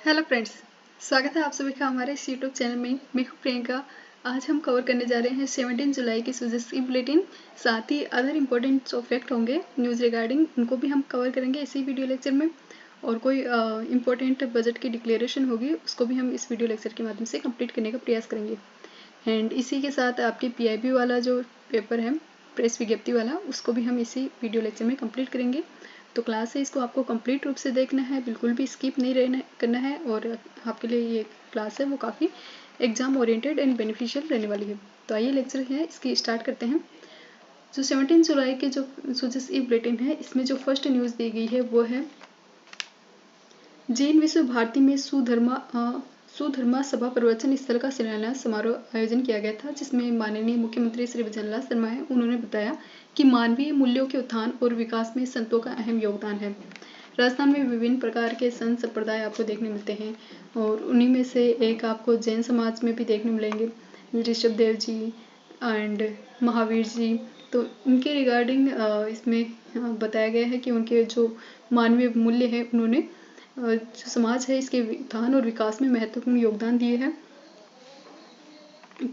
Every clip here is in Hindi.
हेलो फ्रेंड्स, स्वागत है आप सभी का हमारे इस यूट्यूब चैनल में। मैं हूं प्रियंका। आज हम कवर करने जा रहे हैं 17 जुलाई की सुजस बुलेटिन। साथ ही अदर इम्पोर्टेंट जो फैक्ट होंगे न्यूज़ रिगार्डिंग, उनको भी हम कवर करेंगे इसी वीडियो लेक्चर में। और कोई इम्पोर्टेंट बजट की डिक्लेरेशन होगी उसको भी हम इस वीडियो लेक्चर के माध्यम से कंप्लीट करने का प्रयास करेंगे। एंड इसी के साथ आपके PIB वाला जो पेपर है, प्रेस विज्ञप्ति वाला, उसको भी हम इसी वीडियो लेक्चर में कंप्लीट करेंगे। तो क्लास है, इसको आपको कंप्लीट रूप से देखना है, बिल्कुल भी स्किप नहीं रहना करना है। और आपके लिए ये क्लास है वो काफ़ी एग्जाम ओरिएंटेड एंड बेनिफिशियल रहने वाली है। तो आइए लेक्चर है इसकी स्टार्ट करते हैं। जो 17 जुलाई के जो सुजस बुलेटिन है, इसमें जो फर्स्ट न्यूज़ दी गई है वो है जैन विश्व भारती में सुधर्मा सभा प्रवचन स्थल का शिलान्यास समारोह आयोजन किया गया था, जिसमें माननीय मुख्यमंत्री श्री भजनलाल शर्मा है। उन्होंने बताया कि मानवीय मूल्यों के उत्थान और विकास में संतों का अहम योगदान है। राजस्थान में विभिन्न प्रकार के संत संप्रदाय आपको देखने मिलते हैं और उन्हीं में से एक आपको जैन समाज में भी देखने मिलेंगे, ऋषभ देव जी एंड महावीर जी। तो उनके रिगार्डिंग इसमें बताया गया है कि उनके जो मानवीय मूल्य है, उन्होंने जो समाज है इसके उत्थान और विकास में महत्वपूर्ण योगदान दिए हैं।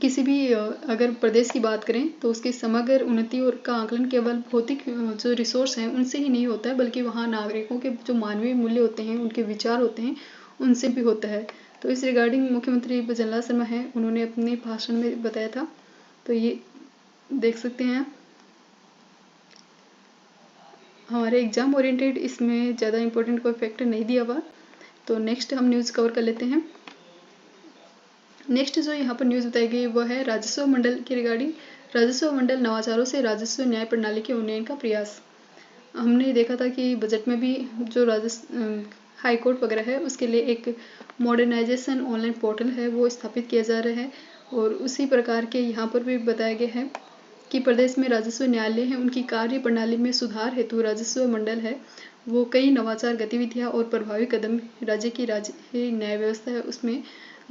किसी भी अगर प्रदेश की बात करें तो उसकी समग्र उन्नति और का आकलन केवल भौतिक जो रिसोर्स हैं उनसे ही नहीं होता है, बल्कि वहाँ नागरिकों के जो मानवीय मूल्य होते हैं, उनके विचार होते हैं, उनसे भी होता है। तो इस रिगार्डिंग मुख्यमंत्री भजनलाल शर्मा हैं, उन्होंने अपने भाषण में बताया था। तो ये देख सकते हैं। हमारे एग्जाम ओरिएंटेड इसमें ज़्यादा इंपॉर्टेंट कोई फैक्टर नहीं दिया हुआ। तो नेक्स्ट हम न्यूज़ कवर कर लेते हैं। नेक्स्ट जो यहाँ पर न्यूज़ बताई गई वो है राजस्व मंडल के रिगार्डिंग। राजस्व मंडल नवाचारों से राजस्व न्याय प्रणाली के उन्नयन का प्रयास। हमने देखा था कि बजट में भी जो राजस्व हाई कोर्ट वगैरह है उसके लिए एक मॉडर्नाइजेशन ऑनलाइन पोर्टल है वो स्थापित किया जा रहा है। और उसी प्रकार के यहाँ पर भी बताया गया है कि प्रदेश में राजस्व न्यायालय है, उनकी कार्य प्रणाली में सुधार हेतु राजस्व मंडल है वो कई नवाचार गतिविधियाँ और प्रभावी कदम राज्य की न्याय व्यवस्था है उसमें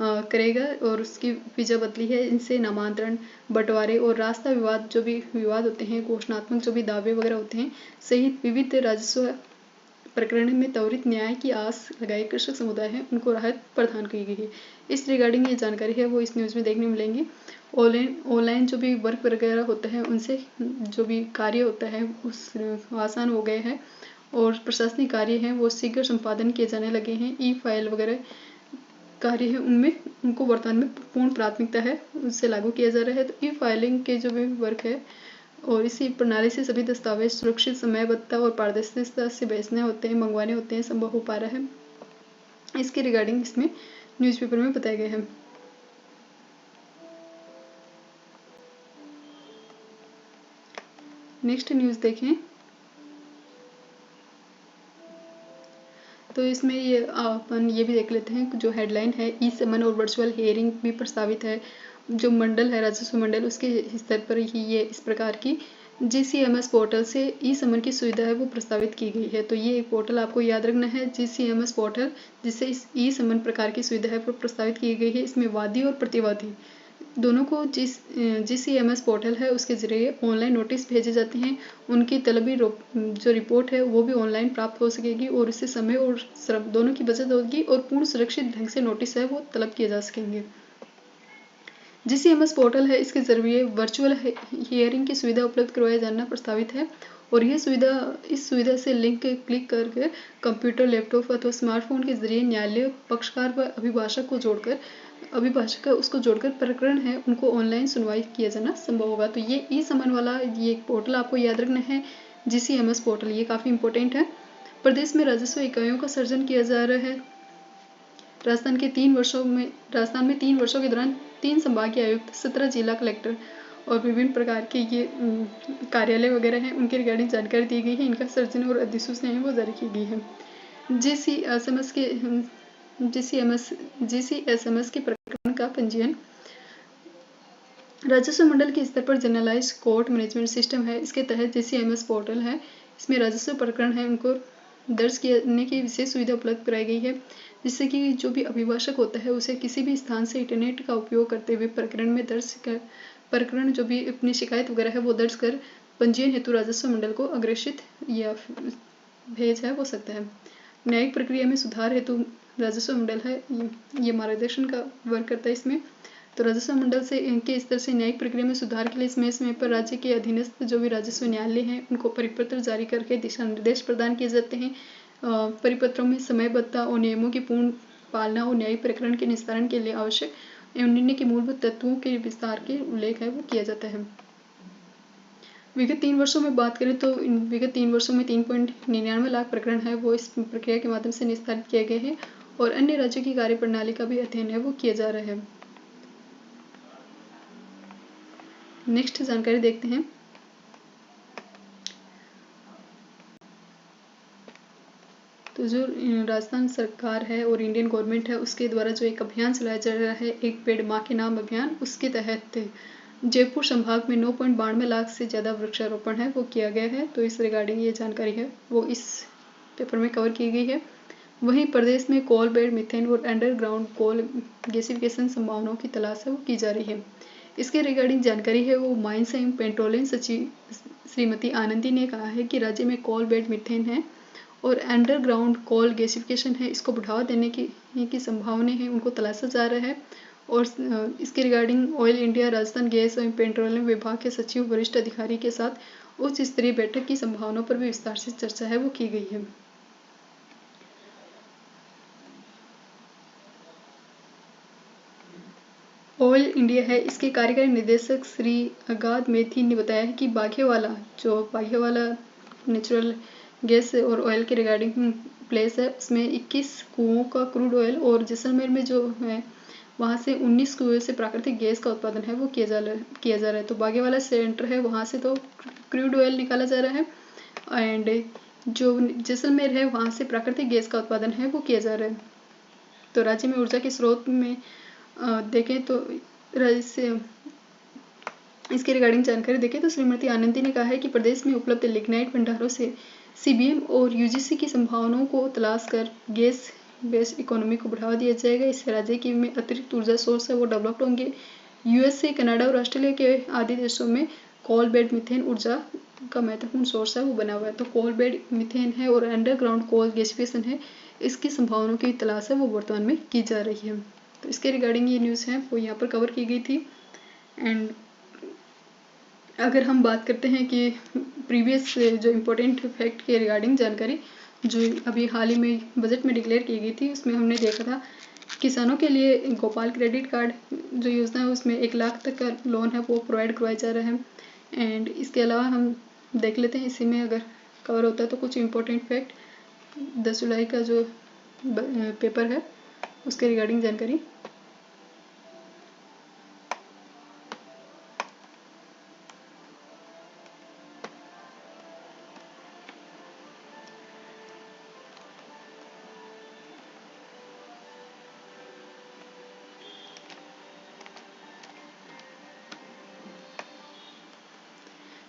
करेगा। और उसकी विजय बदली है, इनसे नामांतरण, बंटवारे और रास्ता विवाद जो भी विवाद होते हैं, घोषणात्मक जो भी दावे वगैरह होते हैं सहित विविध राजस्व प्रकरण में त्वरित न्याय की आस लगाए कृषक समुदाय है उनको राहत प्रदान की गई है। इस रिगार्डिंग ये जानकारी है वो इस न्यूज़ में देखने मिलेंगी। ऑनलाइन जो भी वर्क वगैरह होता है उनसे जो भी कार्य होता है उस आसान हो गए हैं और प्रशासनिक कार्य हैं वो शीघ्र संपादन किए जाने लगे हैं। ई-फाइल वगैरह कार्य है उनमें उनको वर्तमान में पूर्ण प्राथमिकता है, उससे लागू किया जा रहा है। तो ई-फाइलिंग के जो भी वर्क है और इसी प्रणाली से सभी दस्तावेज सुरक्षित, समयबद्धता और पारदर्शिता से भेजने होते हैं, मंगवाने होते हैं, संभव हो पा रहा है। इसके रिगार्डिंग इसमें न्यूज़पेपर में बताया गया है। नेक्स्ट न्यूज़ देखें तो इसमें ये अपन ये भी देख लेते हैं। जो हेडलाइन है, ई समन और वर्चुअल हियरिंग भी प्रस्तावित है। जो मंडल है राजस्व मंडल, उसके स्तर पर ही ये इस प्रकार की GCMS पोर्टल से ई समन की सुविधा है वो प्रस्तावित की गई है। तो ये एक पोर्टल आपको याद रखना है, GCMS पोर्टल, जिससे इस ई समन प्रकार की सुविधा है वो प्रस्तावित की गई है। इसमें वादी और प्रतिवादी दोनों को GCMS पोर्टल है उसके जरिए ऑनलाइन नोटिस भेजे जाते हैं। उनकी तलबी जो रिपोर्ट है वो भी ऑनलाइन प्राप्त हो सकेगी और इससे समय और श्रम दोनों की बचत होगी और पूर्ण सुरक्षित ढंग से नोटिस है वो तलब किए जा सकेंगे। GCMS पोर्टल है, इसके जरिए वर्चुअल हियरिंग की सुविधा उपलब्ध करवाया जाना प्रस्तावित है। और यह सुविधा इस सुविधा से लिंक क्लिक करके कंप्यूटर, लैपटॉप अथवा स्मार्टफोन के जरिए न्यायालय पक्षकार व अभिभाषक उसको जोड़कर प्रकरण है उनको ऑनलाइन सुनवाई किया जाना संभव होगा। तो ये ई समन वाला ये पोर्टल आपको याद रखना है, GCMS पोर्टल, ये काफ़ी इंपॉर्टेंट है। प्रदेश में राजस्व इकाइयों का सृजन किया जा रहा है। राजस्थान में 3 वर्षों के दौरान 3 संभागीय आयुक्त, 17 जिला कलेक्टर और विभिन्न प्रकार के ये कार्यालय वगैरह हैं उनके रिगार्डिंग जानकारी दी गई है। इनका सृजन और अधिसूचना है वो जारी की गई है। GCSMS के प्रकरण का पंजीयन राजस्व मंडल के स्तर पर जनरलाइज कोर्ट मैनेजमेंट सिस्टम है। इसके तहत GCMS पोर्टल है, इसमें राजस्व प्रकरण है उनको दर्ज करने की विशेष सुविधा उपलब्ध कराई गई है, जिससे कि जो भी अभिभाषक होता है उसे किसी भी स्थान से इंटरनेट का उपयोग करते हुए प्रकरण जो भी अपनी शिकायत वगैरह है वो दर्ज कर पंजीयन हेतु राजस्व मंडल को अग्रेषित या भेज है हो सकता है। न्यायिक प्रक्रिया में सुधार हेतु राजस्व मंडल है ये मार्गदर्शन का वर्क करता है इसमें। तो राजस्व मंडल से इनके स्तर से न्यायिक प्रक्रिया में सुधार के लिए समय समय पर राज्य के अधीनस्थ जो भी राजस्व न्यायालय हैं उनको परिपत्र जारी करके दिशा निर्देश प्रदान किए जाते हैं। परिपत्रों में समयबद्धता और नियमों की पूर्ण पालना और न्यायिक प्रकरण के निस्तारण के लिए आवश्यक एवं निर्णय के मूलभूत तत्वों के विस्तार के उल्लेख है वो किया जाता है। विगत 3 वर्षों में बात करें तो विगत 3 वर्षों में 3.99 लाख प्रकरण है वो इस प्रक्रिया के माध्यम से निस्तारित किए गए हैं और अन्य राज्यों की कार्यप्रणाली का भी अध्ययन है वो किया जा रहा है। नेक्स्ट जानकारी देखते हैं। तो जो राजस्थान सरकार है और इंडियन गवर्नमेंट है उसके द्वारा जो एक अभियान चलाया जा रहा है एक पेड़ माँ के नाम अभियान, उसके तहत जयपुर संभाग में 9.92 लाख से ज़्यादा वृक्षारोपण है वो किया गया है। तो इस रिगार्डिंग ये जानकारी है वो इस पेपर में कवर की गई है। वहीं प्रदेश में कोल बेड मीथेन और अंडरग्राउंड कोल गैसिफिकेशन संभावनाओं की तलाश है वो की जा रही है। इसके रिगार्डिंग जानकारी है वो माइंस एंड पेट्रोलियम सचिव श्रीमती आनंदी ने कहा है कि राज्य में कोल बेड मीथेन है और अंडरग्राउंड कोल गैसिफिकेशन है इसको बढ़ावा देने की संभावना है उनको तलाशा जा रहा है। और इसके regarding oil India Rajasthan gas और पेट्रोलियम विभाग के सचिव वरिष्ठ अधिकारी के साथ उच्च स्तरीय बैठक की संभावनाओं पर भी विस्तार से चर्चा है वो की गई है। ऑयल इंडिया है इसके कार्यकारी निदेशक श्री अगाध मेथी ने बताया है कि बाघेवाला नेचुरल गैस और ऑयल के रिगार्डिंग प्लेस है उसमें 21 कुओं का क्रूड ऑयल और जैसलमेर में जो है वहाँ से 19 कुएं से प्राकृतिक गैस का उत्पादन है वो किया जा रहा है। तो बाघेवाला सेंटर है वहाँ से तो क्रूड ऑयल निकाला जा रहा है एंड जो जैसलमेर है वहाँ से प्राकृतिक गैस का उत्पादन है वो किया जा रहा है। तो राज्य में ऊर्जा के स्रोत में देखें तो इसके रिगार्डिंग जानकारी देखें तो श्रीमती आनंदी ने कहा है कि प्रदेश में उपलब्ध लिग्नाइट भंडारों से सीबीएम और यूजीसी की संभावनाओं को तलाश कर गैस बेस्ड इकोनॉमी को बढ़ावा दिया जाएगा। इससे राज्य की में अतिरिक्त ऊर्जा सोर्स है वो डेवलप्ड होंगे। यूएसए, कनाडा और ऑस्ट्रेलिया के आदि देशों में कोल बेड मीथेन ऊर्जा का महत्वपूर्ण सोर्स है वो बना हुआ है। तो कोल बेड मीथेन है और अंडरग्राउंड कोल गैसिफिकेशन है इसकी संभावनाओं की तलाश है वो वर्तमान में की जा रही है। तो इसके रिगार्डिंग ये न्यूज़ है वो यहाँ पर कवर की गई थी। एंड अगर हम बात करते हैं कि प्रीवियस जो इम्पोर्टेंट फैक्ट के रिगार्डिंग जानकारी जो अभी हाल ही में बजट में डिक्लेयर की गई थी उसमें हमने देखा था किसानों के लिए गोपाल क्रेडिट कार्ड जो योजना है उसमें 1 लाख तक का लोन है वो प्रोवाइड करवाया जा रहा है। एंड इसके अलावा हम देख लेते हैं इसी में अगर कवर होता है तो कुछ इम्पोर्टेंट फैक्ट 10 जुलाई का जो पेपर है उसके रिगार्डिंग जानकारी।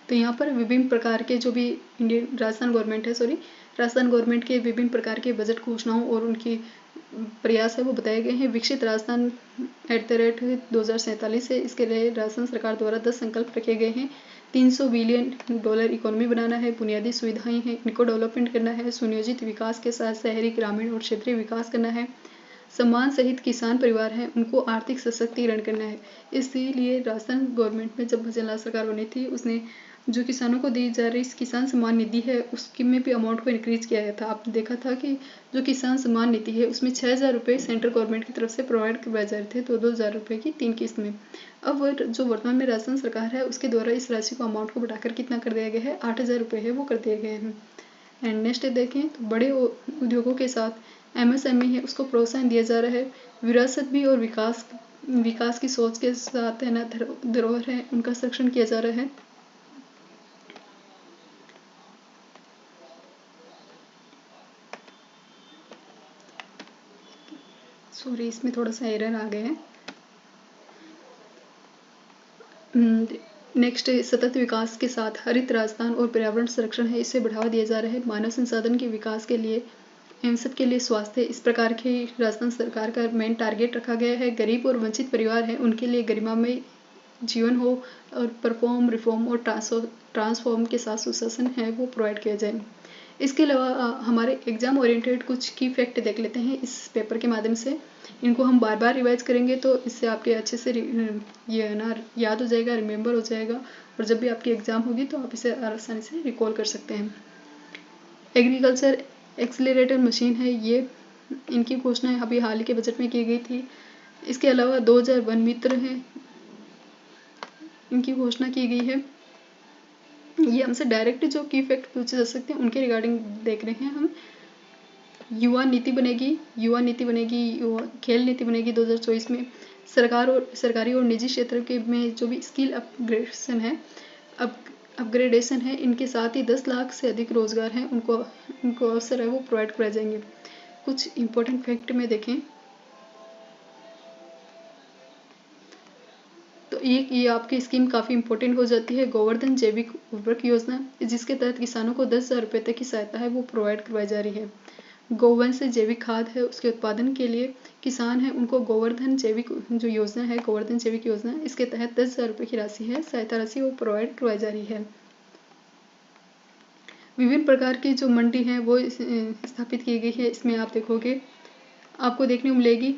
तो यहाँ पर विभिन्न प्रकार के जो भी राजस्थान गवर्नमेंट के विभिन्न प्रकार के बजट घोषणाओं और उनकी प्रयास है वो बताए गए हैं। विकसित राजस्थान @2047 है इसके लिए राजस्थान सरकार द्वारा 10 संकल्प रखे गए हैं। $300 बिलियन इकोनॉमी बनाना है, बुनियादी सुविधाएं हैं इनको डेवलपमेंट करना है, सुनियोजित विकास के साथ शहरी ग्रामीण और क्षेत्रीय विकास करना है, सम्मान सहित किसान परिवार हैं उनको आर्थिक सशक्तिकरण करना है। इसीलिए राजस्थान गवर्नमेंट में जब भजनलाल सरकार बनी थी उसने जो किसानों को दी जा रही किसान सम्मान निधि है उसकी में भी अमाउंट को इंक्रीज किया गया था। आप देखा था कि जो किसान सम्मान निधि है उसमें 6,000 रुपये सेंट्रल गवर्नमेंट की तरफ से प्रोवाइड करवाए जा रहे थे 2,000 रुपये की 3 किस्त में। अब जो वर्तमान में राजस्थान सरकार है उसके द्वारा इस राशि को अमाउंट को बढ़ाकर कितना कर दिया गया है 8,000 रुपये है वो कर दिए गए हैं। एंड नेक्स्ट देखें तो बड़े उद्योगों के साथ MSME है उसको प्रोत्साहन दिया जा रहा है। विरासत भी और विकास की सोच के साथ है ना धरोहर है उनका संरक्षण किया जा रहा है। सॉरी इसमें थोड़ा सा एरर आ गया है। नेक्स्ट सतत विकास के साथ हरित राजस्थान और पर्यावरण संरक्षण है इसे बढ़ावा दिया जा रहा है। मानव संसाधन के विकास के लिए एवं सबके लिए स्वास्थ्य इस प्रकार के राजस्थान सरकार का मेन टारगेट रखा गया है। गरीब और वंचित परिवार हैं उनके लिए गरिमामय जीवन हो और परफॉर्म रिफॉर्म और ट्रांसफॉर्म के साथ सुशासन है वो प्रोवाइड किया जाए। इसके अलावा हमारे एग्जाम ओरिएंटेड कुछ की फैक्ट देख लेते हैं इस पेपर के माध्यम से। इनको हम बार बार रिवाइज करेंगे तो इससे आपके अच्छे से ये है ना याद हो जाएगा, रिमेंबर हो जाएगा, और जब भी आपकी एग्जाम होगी तो आप इसे आसानी से रिकॉल कर सकते हैं। एग्रीकल्चर एक्सीलरेटर मशीन है, ये इनकी घोषणा अभी हाल ही के बजट में की गई थी। इसके अलावा 2000 वन मित्र हैं, इनकी घोषणा की गई है। ये हमसे डायरेक्ट जो की फैक्ट पूछे जा सकते हैं उनके रिगार्डिंग देख रहे हैं हम। युवा नीति बनेगी, खेल नीति बनेगी 2024 में। सरकारी और निजी क्षेत्र के में जो भी स्किल अपग्रेडेशन है, इनके साथ ही 10 लाख से अधिक रोजगार हैं, उनको अवसर है वो प्रोवाइड कराए जाएंगे। कुछ इंपॉर्टेंट फैक्ट में देखें तो ये आपकी स्कीम काफ़ी इंपॉर्टेंट हो जाती है। गोवर्धन जैविक उर्वरक योजना, जिसके तहत किसानों को 10,000 रुपये तक की सहायता है वो प्रोवाइड करवाई जा रही है। गोवंश से जैविक खाद है, उसके उत्पादन के लिए किसान है उनको गोवर्धन जैविक जो योजना है, गोवर्धन जैविक योजना, इसके तहत 10,000 रुपये की राशि है, सहायता राशि वो प्रोवाइड करवाई जा रही है। विभिन्न प्रकार की जो मंडी है वो स्थापित की गई है। इसमें आप देखोगे आपको देखने को मिलेगी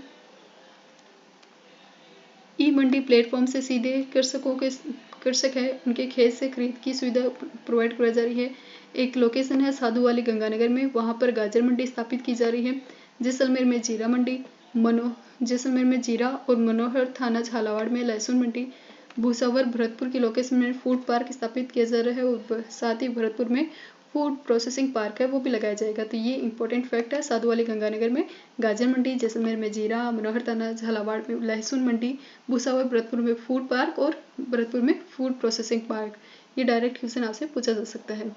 ई मंडी प्लेटफॉर्म से सीधे कृषक है उनके खेत से खरीद की सुविधा प्रोवाइड कराई जा रही है। एक लोकेशन है साधु वाली गंगानगर में, वहां पर गाजर मंडी स्थापित की जा रही है। जैसलमेर में जीरा मंडी, जैसलमेर में जीरा और मनोहर थाना झालावाड़ में लहसुन मंडी। भूसावर भरतपुर की लोकेशन में फूड पार्क स्थापित किया जा रहा है और साथ ही भरतपुर में फूड प्रोसेसिंग पार्क है वो भी लगाया जाएगा। तो ये इंपॉर्टेंट फैक्ट है। साधु वाली गंगानगर में गाजर मंडी, जैसलमेर में जीरा, मनोहर थाना झालावाड़ में लहसुन मंडी, भूसावर भरतपुर में फूड पार्क और भरतपुर में फूड प्रोसेसिंग पार्क। ये डायरेक्ट क्वेश्चन आपसे पूछा जा सकता है।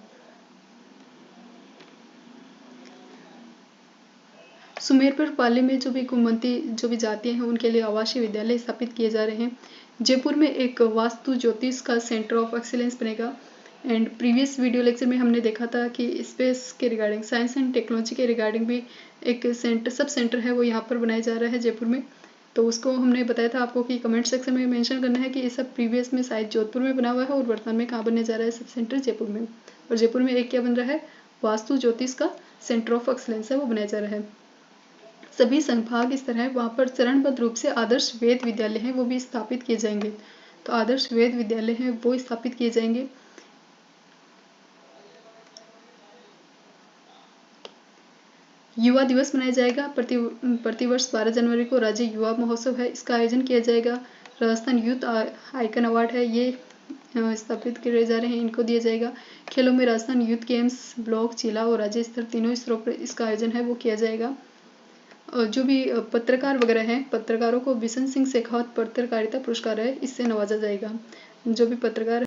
सुमेरपुर पाली में जो भी घुमंती जो भी जातियां हैं उनके लिए आवासीय विद्यालय स्थापित किए जा रहे हैं। जयपुर में एक वास्तु ज्योतिष का सेंटर ऑफ एक्सीलेंस बनेगा। एंड प्रीवियस वीडियो लेक्चर में हमने देखा था कि स्पेस के रिगार्डिंग, साइंस एंड टेक्नोलॉजी के रिगार्डिंग भी एक सब सेंटर है वो यहाँ पर बनाया जा रहा है जयपुर में। तो उसको हमने बताया था आपको कि कमेंट सेक्शन में मेंशन करना है कि ये सब प्रीवियस में शायद जोधपुर में बना हुआ है और वर्तमान में कहाँ बनने जा रहा है सब सेंटर जयपुर में। और जयपुर में एक क्या बन रहा है, वास्तु ज्योतिष का सेंटर ऑफ एक्सीलेंस है वो बनाया जा रहा है। सभी संभाग इस तरह वहाँ पर चरणबद्ध रूप से आदर्श वेद विद्यालय हैं वो भी स्थापित किए जाएंगे। तो आदर्श वेद विद्यालय हैं वो स्थापित किए जाएंगे। युवा दिवस मनाया जाएगा। प्रतिवर्ष 12 जनवरी को राज्य युवा महोत्सव है, इसका आयोजन किया जाएगा। राजस्थान यूथ आइकन अवार्ड है, ये स्थापित किए जा रहे हैं, इनको दिया जाएगा। खेलों में राजस्थान यूथ गेम्स ब्लॉक, जिला और राज्य स्तर तीनों स्तरों पर इसका आयोजन है वो किया जाएगा। और जो भी पत्रकार वगैरह हैं, पत्रकारों को बिशन सिंह शेखावत पत्रकारिता पुरस्कार है, इससे नवाजा जाएगा। जो भी पत्रकार